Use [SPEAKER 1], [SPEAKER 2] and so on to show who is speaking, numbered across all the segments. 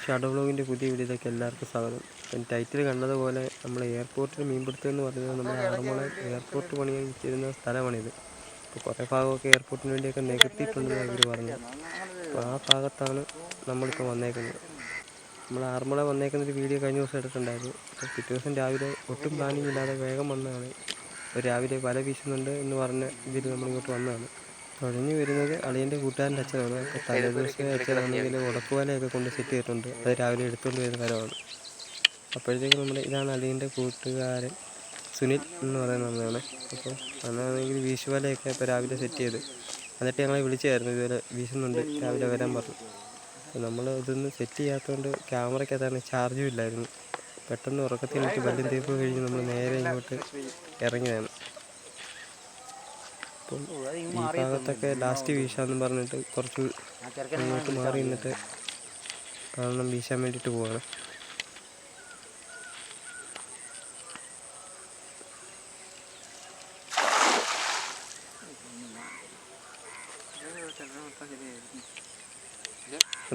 [SPEAKER 1] Shadow വ്ലോഗിൻ്റെ പുതിയ വീഡിയോയിലേക്ക് എല്ലാവർക്കും സ്വാഗതം. ടൈറ്റിൽ കണ്ടതുപോലെ നമ്മൾ എയർപോർട്ടിൽ മീൻപിടുത്തം എന്ന് പറയുന്നത് നമ്മുടെ ആറന്മുള എയർപോർട്ട് പണിയാൻ വെച്ചിരുന്ന സ്ഥലമാണിത്. ഇപ്പോൾ കുറേ ഭാഗമൊക്കെ എയർപോർട്ടിന് വേണ്ടിയൊക്കെ നികത്തിയിട്ടുണ്ടെന്ന് ഇവർ പറഞ്ഞു. അപ്പോൾ ആ ഭാഗത്താണ് നമ്മളിപ്പോൾ വന്നേക്കുന്നത്. നമ്മൾ ആറന്മുള വന്നേക്കുന്നൊരു വീഡിയോ കഴിഞ്ഞ ദിവസം എടുത്തിട്ടുണ്ടായിരുന്നു. അപ്പോൾ പിറ്റേ ദിവസം രാവിലെ ഒട്ടും പ്ലാനിങ് ഇല്ലാതെ വേഗം വന്നതാണ്. രാവിലെ വല വീശുന്നുണ്ട് എന്ന് പറഞ്ഞ ഇതിൽ നമ്മളിങ്ങോട്ട് വന്നതാണ്. തുഴഞ്ഞു വരുന്നത് അളിയൻ്റെ കൂട്ടുകാരൻ്റെ അച്ഛനാണ്. അപ്പോൾ തലേദിവസം അച്ഛനാണെങ്കിൽ ഉടക്കുവലയൊക്കെ കൊണ്ട് സെറ്റ് ചെയ്തിട്ടുണ്ട്. അത് രാവിലെ എടുത്തുകൊണ്ട് വരുന്ന ഫലമാണ്. അപ്പോഴത്തേക്കും ഇതാണ് അളിയൻ്റെ കൂട്ടുകാരൻ സുനിൽ എന്ന് പറയുന്നതാണ്. അപ്പോൾ അന്നാണെങ്കിൽ വീശുവലയൊക്കെ ഇപ്പോൾ രാവിലെ സെറ്റ് ചെയ്ത് എന്നിട്ട് ഞങ്ങളെ വിളിച്ചായിരുന്നു, ഇതുപോലെ വീശുന്നുണ്ട് രാവിലെ വരാൻ പറഞ്ഞു. അപ്പോൾ നമ്മൾ ഇതൊന്നും സെറ്റ് ചെയ്യാത്തതുകൊണ്ട് ക്യാമറയ്ക്കകത്താണ് ചാർജും ഇല്ലായിരുന്നു. പെട്ടെന്ന് ഉറക്കത്തിൽ വിട്ട് പല്ലും തേപ്പ് കഴിഞ്ഞ് നമ്മൾ നേരെ ഇങ്ങോട്ട് ഇറങ്ങിയതാണ്. അപ്പം ഈ ഭാഗത്തൊക്കെ ലാസ്റ്റ് വീശാമെന്ന് പറഞ്ഞിട്ട് കുറച്ച് അങ്ങോട്ട് മാറി നിന്നിട്ട് കാണണം വീശാൻ വേണ്ടിയിട്ട് പോവാണ്.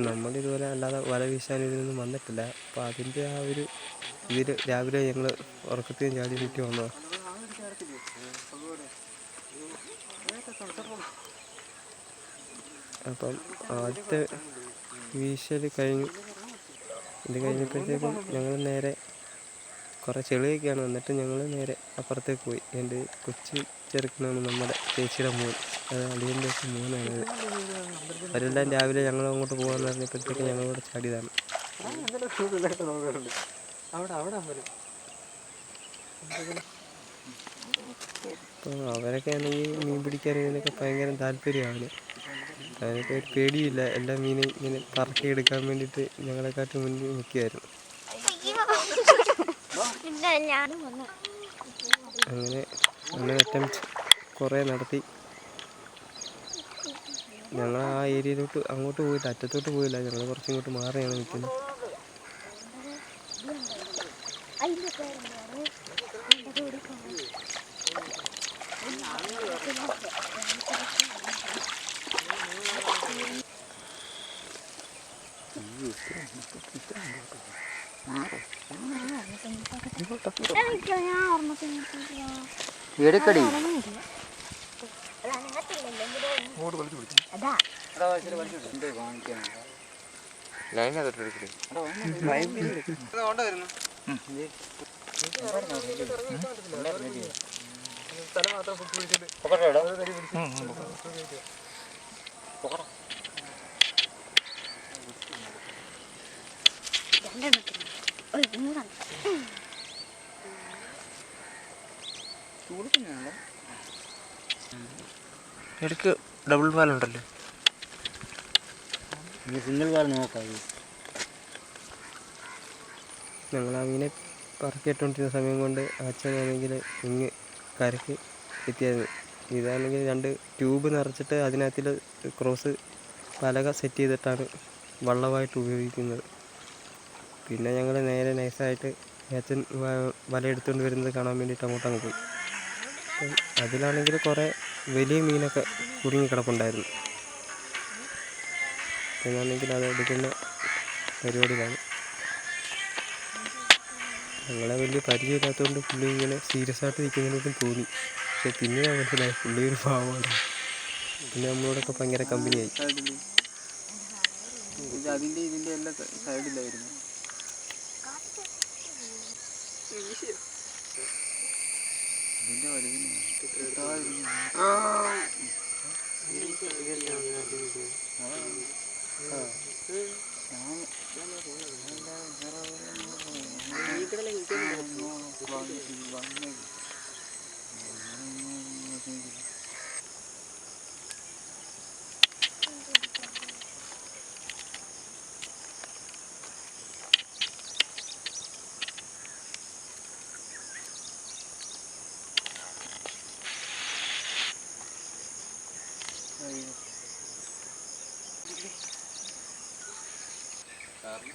[SPEAKER 1] നമ്മളിതുപോലെ അല്ലാതെ വല വീശാൻ ഇതിനൊന്നും വന്നിട്ടില്ല. അപ്പോൾ അതിൻ്റെ ആ ഒരു ഇതിൽ രാവിലെ ഞങ്ങൾ ഉറക്കത്തിൽ ചാടി വീട്ടി വന്നതാണ്. അപ്പം ആദ്യത്തെ വീശൽ കഴിഞ്ഞു. ഇത് കഴിഞ്ഞപ്പോഴത്തേക്കും ഞങ്ങൾ നേരെ കുറേ ചെളിയൊക്കെയാണ്. എന്നിട്ട് ഞങ്ങൾ നേരെ അപ്പുറത്തേക്ക് പോയി. എൻ്റെ കൊച്ചു ചെറുക്കനാണ് നമ്മുടെ ചേച്ചിയുടെ മോൻ, അത് അളിയൻ്റെ ഒക്കെ മോനാണിത്. അവരെല്ലാം രാവിലെ ഞങ്ങൾ അങ്ങോട്ട് പോകാമെന്ന് പറഞ്ഞപ്പോഴത്തേക്ക് ഞങ്ങളിവിടെ ചാടിയതാണ്. അപ്പോൾ അവരൊക്കെ ആണെങ്കിൽ മീൻ പിടിക്കാൻ ഇതിനൊക്കെ ഭയങ്കര താല്പര്യമാണ്. അതിനൊക്കെ ഒരു പേടിയില്ല. എല്ലാ മീനും ഇങ്ങനെ പറക്കിയെടുക്കാൻ വേണ്ടിയിട്ട് ഞങ്ങളെക്കാട്ടും മുന്നിൽ നിൽക്കുമായിരുന്നു. അങ്ങനെ അറ്റംപ്റ്റ് കുറേ നടത്തി. ഞങ്ങൾ ആ ഏരിയയിലോട്ട് അങ്ങോട്ട് പോയില്ല, അറ്റത്തോട്ട് പോയില്ല. ഞങ്ങൾ കുറച്ചിങ്ങോട്ട് മാറിയാണ് നിൽക്കുന്നത്.
[SPEAKER 2] എടുക്കടി
[SPEAKER 1] ഇടയ്ക്ക് ഡബിൾ പാലുണ്ടല്ലോ.
[SPEAKER 2] സിംഗിൾ പാൽ നോക്കാം.
[SPEAKER 1] ഞങ്ങൾ ആ മീനെ പറക്കിയിട്ടുകൊണ്ടിരുന്ന സമയം കൊണ്ട് അച്ഛനാണെങ്കിൽ ഇങ്ങ് കരയ്ക്ക് എത്തിയായിരുന്നു. ഇതാണെങ്കിൽ 2 ട്യൂബ് നിറച്ചിട്ട് അതിനകത്തിൽ ക്രോസ് പലക സെറ്റ് ചെയ്തിട്ടാണ് വള്ളമായിട്ട് ഉപയോഗിക്കുന്നത്. പിന്നെ ഞങ്ങൾ നേരെ നൈസായിട്ട് അച്ഛൻ വല എടുത്തുകൊണ്ട് വരുന്നത് കാണാൻ വേണ്ടിയിട്ട് അങ്ങോട്ടങ്ങ് പോയി. അപ്പം അതിലാണെങ്കിൽ കുറേ വലിയ മീനൊക്കെ കുടുങ്ങിക്കിടപ്പുണ്ടായിരുന്നു. എന്നാണെങ്കിൽ അത് എടുക്കുന്ന പരിപാടിയിലാണ്. ഞങ്ങളെ വലിയ പരിചയമില്ലാത്തതുകൊണ്ട് പുള്ളി ഇങ്ങനെ സീരിയസ് ആയിട്ട് നിൽക്കുന്നതിനൊന്നും തോന്നി. പക്ഷെ പിന്നീട് മനസ്സിലായി പുള്ളി ഒരു പാവമാണ്. പിന്നെ നമ്മളോടൊക്കെ ഭയങ്കര കമ്പനിയായി.
[SPEAKER 2] അതിൻ്റെ ഇതിൻ്റെ എല്ലാ സൈഡിലായിരുന്നു. ഇതിൻ്റെ വലുതിന്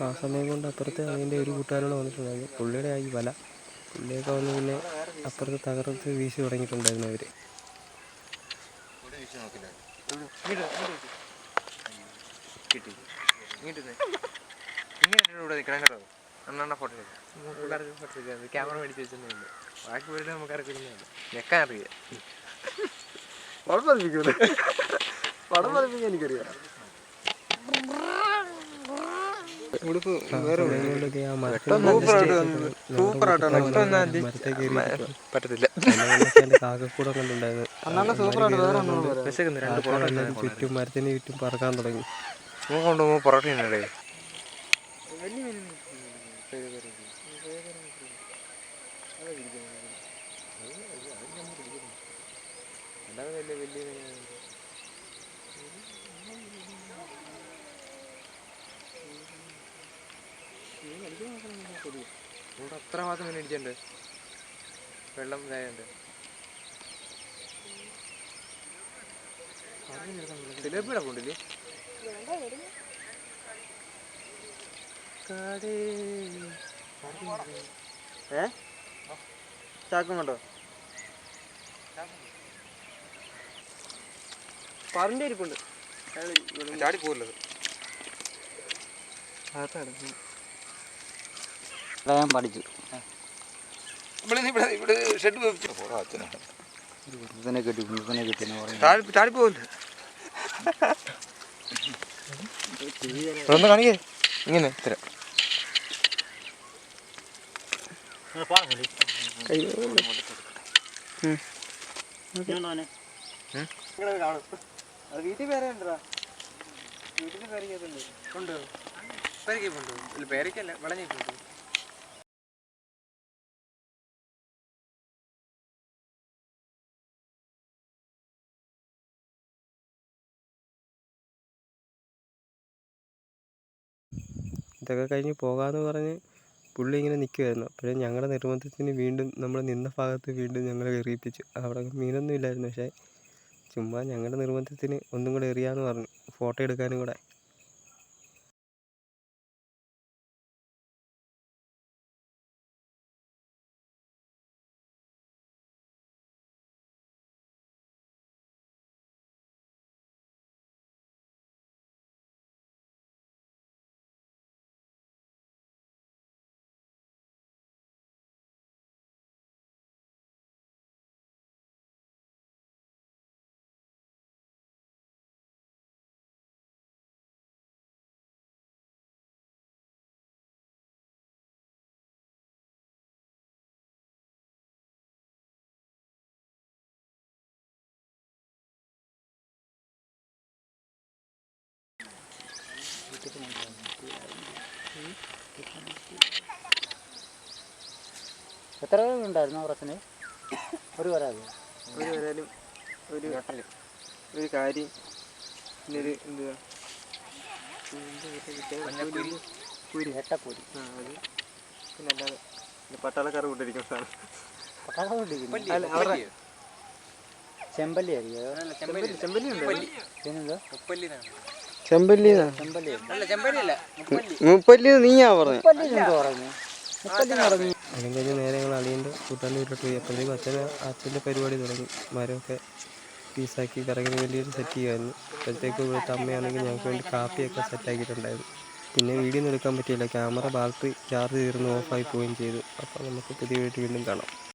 [SPEAKER 1] ആ സമയം കൊണ്ട് അപ്പുറത്ത് അതിൻ്റെ ഒരു കൂട്ടുകാരോട് വന്നിട്ടുണ്ടായിരുന്നു. പുള്ളിയുടെ ആയി വല പുള്ളിയൊക്കെ വന്ന് പിന്നെ അപ്പുറത്ത് തകർത്ത് വീശി തുടങ്ങിയിട്ടുണ്ടായിരുന്നു അവർ.
[SPEAKER 2] കിട്ടി
[SPEAKER 3] ഇവിടെ നിൽക്കണം കേട്ടോ. അണ്ണാ ഫോട്ടോ എടുക്കാം. മൂപ്പുകാർക്ക് ഫോട്ടോ എടുക്കാം. ക്യാമറ മേടിച്ച് വെച്ചൊന്നുമില്ല. ബാക്കി വീട്ടിൽ നമുക്ക് ഇറക്കുന്നില്ല. ഞെക്കാൻ അറിയാം.
[SPEAKER 1] പടം പതിപ്പിക്കൂല. പടം പതിപ്പിക്കാൻ എനിക്കറിയാം.
[SPEAKER 3] പറ്റത്തില്ല.
[SPEAKER 1] കാക്കക്കൂടെ കണ്ടുണ്ടായിരുന്നു. ചുറ്റും മരത്തിന് ചുറ്റും പറക്കാൻ തുടങ്ങി.
[SPEAKER 3] കൊണ്ടുപോകുമ്പോൾ പൊറോട്ട തിന്നടേ. ഇവിടെ അത്ര മാത്രം മീൻ അടിച്ചിട്ടുണ്ട്. വെള്ളം ഇതായുണ്ട്. സിലേബിയുടെ കൊണ്ടില്ലേ
[SPEAKER 1] ചാക്കും കണ്ടോ? പറമ്പ് ഇരിപ്പുണ്ട്.
[SPEAKER 3] ചാടി പോകല്ലത്.
[SPEAKER 2] ഞാൻ പഠിച്ചു.
[SPEAKER 3] ഇവിടെ ഷെഡ് ചാടി പോകല്ലേ. ഒന്ന് കാണിക്കേ ഇങ്ങനെ ഇത്ര
[SPEAKER 1] വീട്ടിൽ പേര ഉണ്ടോ? വീട്ടിൽ പേരക്കുണ്ട്. കൊണ്ടോ
[SPEAKER 3] പേരക്കുണ്ടോ? ഇല്ല പേരക്കല്ല വിളഞ്ഞിട്ടുണ്ട്.
[SPEAKER 1] ഇതൊക്കെ കഴിഞ്ഞ് പോകാമെന്ന് പറഞ്ഞ് പുള്ളി ഇങ്ങനെ നിൽക്കുമായിരുന്നു. അപ്പോഴും ഞങ്ങളുടെ നിർബന്ധത്തിന് വീണ്ടും നമ്മൾ നിന്ന ഭാഗത്ത് വീണ്ടും ഞങ്ങൾ എറിയിപ്പിച്ചു. അവിടെ മീനൊന്നും ഇല്ലായിരുന്നു. പക്ഷേ ചുമ്മാ ഞങ്ങളുടെ നിർബന്ധത്തിന് ഒന്നും കൂടെ എറിയാമെന്ന് പറഞ്ഞു, ഫോട്ടോ എടുക്കാനും കൂടെ.
[SPEAKER 2] എത്ര ഉണ്ടായിരുന്നു പ്രശ്നം? ഒരു വരാതെ
[SPEAKER 1] ഒരു വരാലും ഒരു കാര്യം പിന്നൊരു എന്തുവാ
[SPEAKER 2] ഏട്ടപ്പൂരി.
[SPEAKER 1] അത് പിന്നെ അല്ലാതെ പട്ടാളക്കാർ കൊണ്ടിരിക്കുന്ന സാധനം.
[SPEAKER 2] ചെമ്പല്ലി ആയിരിക്കും.
[SPEAKER 1] ചെമ്പല്ലി ഉണ്ട്.
[SPEAKER 2] പിന്നെന്തോ
[SPEAKER 1] ചെമ്പല്ലി മുപ്പല്ലി നീയാ പറഞ്ഞു. അതും കഴിഞ്ഞ് നേരെ ഞങ്ങൾ അളിയൻ്റെ കൂട്ടാൻ്റെ വീട്ടിലോട്ട് പോയി. അപ്പോഴത്തേക്കും അച്ഛൻ്റെ പരിപാടി തുടങ്ങി. മരമൊക്കെ പീസാക്കി കറങ്ങിന് വേണ്ടിയിട്ട് സെറ്റ് ചെയ്യുമായിരുന്നു. അപ്പോഴത്തേക്ക് ഇവിടുത്തെ അമ്മയാണെങ്കിൽ ഞങ്ങൾക്ക് വേണ്ടി കാപ്പിയൊക്കെ സെറ്റാക്കിയിട്ടുണ്ടായിരുന്നു. പിന്നെ വീഡിയോ ഒന്നും എടുക്കാൻ പറ്റിയില്ല. ക്യാമറ ബാറ്ററി ചാർജ് തീർന്ന് ഓഫായി പോവുകയും ചെയ്തു. അപ്പോൾ നമുക്ക് പുതിയ വീട്ടിൽ വീണ്ടും കാണാം.